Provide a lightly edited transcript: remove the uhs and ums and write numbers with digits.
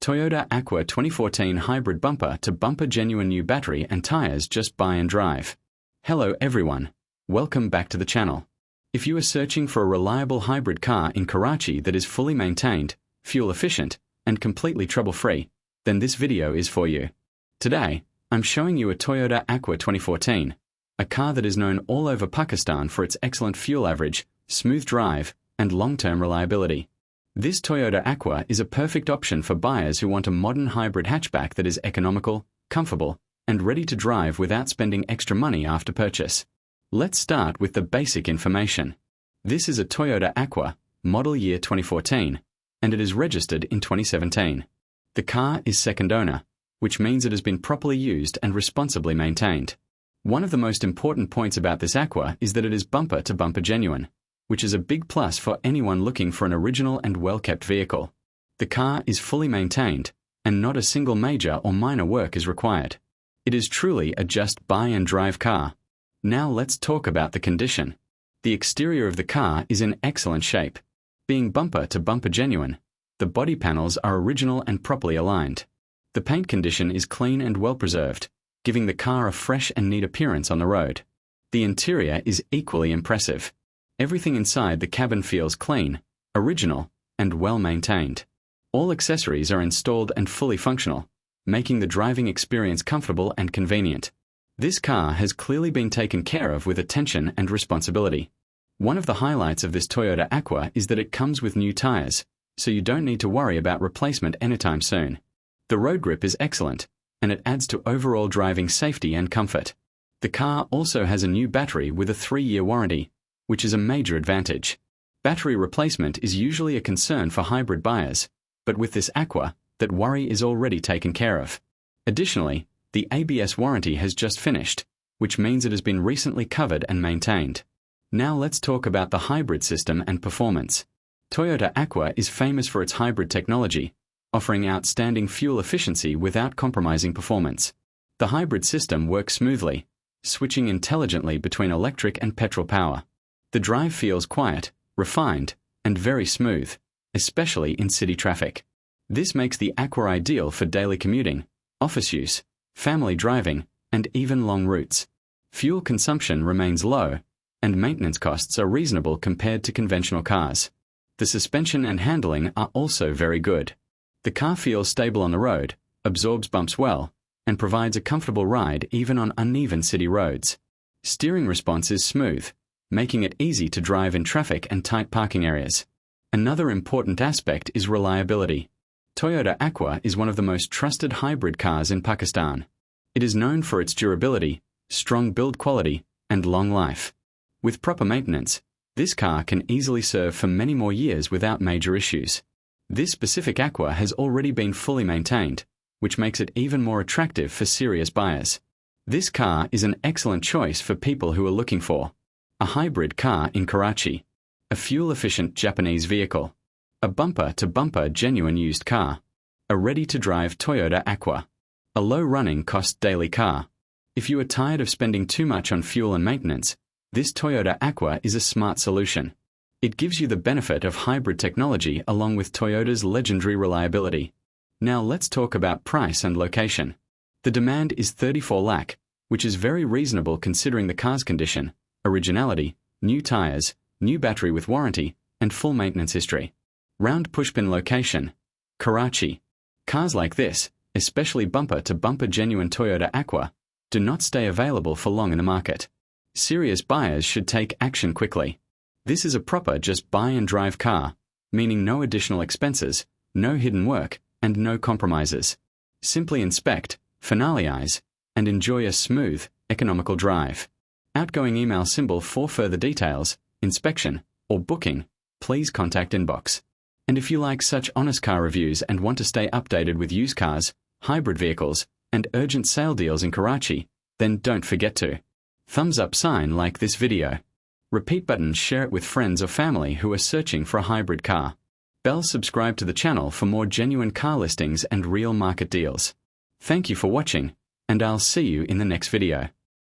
Toyota Aqua 2014 hybrid bumper-to-bumper genuine new battery and tires, just buy and drive. Hello everyone. Welcome back to the channel. If you are searching for a reliable hybrid car in Karachi that is fully maintained, fuel efficient, and completely trouble-free, then this video is for you. Today, I'm showing you a Toyota Aqua 2014, a car that is known all over Pakistan for its excellent fuel average, smooth drive, and long-term reliability. This Toyota Aqua is a perfect option for buyers who want a modern hybrid hatchback that is economical, comfortable, and ready to drive without spending extra money after purchase. Let's start with the basic information. This is a Toyota Aqua, model year 2014, and it is registered in 2017. The car is second owner, which means it has been properly used and responsibly maintained. One of the most important points about this Aqua is that it is bumper-to-bumper genuine, which is a big plus for anyone looking for an original and well-kept vehicle. The car is fully maintained, and not a single major or minor work is required. It is truly a just buy and drive car. Now let's talk about the condition. The exterior of the car is in excellent shape. Being bumper-to-bumper genuine, the body panels are original and properly aligned. The paint condition is clean and well preserved, giving the car a fresh and neat appearance on the road. The interior is equally impressive. Everything inside the cabin feels clean, original, and well maintained. All accessories are installed and fully functional, making the driving experience comfortable and convenient. This car has clearly been taken care of with attention and responsibility. One of the highlights of this Toyota Aqua is that it comes with new tires, so you don't need to worry about replacement anytime soon. The road grip is excellent, and it adds to overall driving safety and comfort. The car also has a new battery with a 3-year warranty, which is a major advantage. Battery replacement is usually a concern for hybrid buyers, but with this Aqua, that worry is already taken care of. Additionally, the ABS warranty has just finished, which means it has been recently covered and maintained. Now let's talk about the hybrid system and performance. Toyota Aqua is famous for its hybrid technology, offering outstanding fuel efficiency without compromising performance. The hybrid system works smoothly, switching intelligently between electric and petrol power. The drive feels quiet, refined, and very smooth, especially in city traffic. This makes the Aqua ideal for daily commuting, office use, family driving, and even long routes. Fuel consumption remains low, and maintenance costs are reasonable compared to conventional cars. The suspension and handling are also very good. The car feels stable on the road, absorbs bumps well, and provides a comfortable ride even on uneven city roads. Steering response is smooth, making it easy to drive in traffic and tight parking areas. Another important aspect is reliability. Toyota Aqua is one of the most trusted hybrid cars in Pakistan. It is known for its durability, strong build quality, and long life. With proper maintenance, this car can easily serve for many more years without major issues. This specific Aqua has already been fully maintained, which makes it even more attractive for serious buyers. This car is an excellent choice for people who are looking for a hybrid car in Karachi, a fuel-efficient Japanese vehicle, a bumper-to-bumper genuine used car, a ready-to-drive Toyota Aqua, a low-running cost daily car. If you are tired of spending too much on fuel and maintenance, this Toyota Aqua is a smart solution. It gives you the benefit of hybrid technology along with Toyota's legendary reliability. Now let's talk about price and location. The demand is 34 lakh, which is very reasonable considering the car's condition, originality, new tires, new battery with warranty, and full maintenance history. Round pushpin location: Karachi. Cars like this, especially bumper-to-bumper genuine Toyota Aqua, do not stay available for long in the market. Serious buyers should take action quickly. This is a proper just buy and drive car, meaning no additional expenses, no hidden work, and no compromises. Simply inspect, finalize, and enjoy a smooth, economical drive. Outgoing email symbol for further details, inspection, or booking, please contact inbox. And if you like such honest car reviews and want to stay updated with used cars, hybrid vehicles, and urgent sale deals in Karachi, then don't forget to thumbs up sign like this video. Repeat button share it with friends or family who are searching for a hybrid car. Bell subscribe to the channel for more genuine car listings and real market deals. Thank you for watching, and I'll see you in the next video.